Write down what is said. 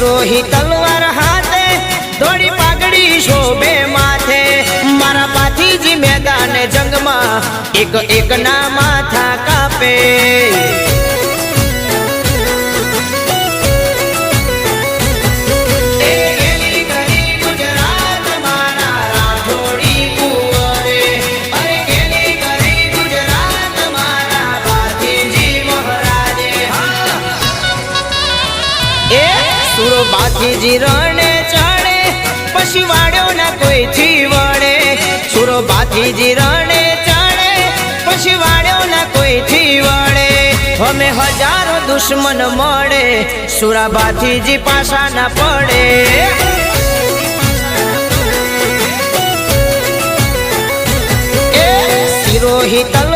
सिरोही तलवार हाथे दौड़ी पागड़ी शोभे माथे मारा बाथीजी मैदान जंग में एक एक ना माथा कापे सुरो बाथीजी रणे चढ़े पछवाड़ो ना कोई थी वड़े सुरो बाथीजी रणे चढ़े पछवाड़ो ना कोई थी वड़े हमें हजारों दुश्मन मळे सुरा बाथीजी पासा ना पड़े सिरोही तलवार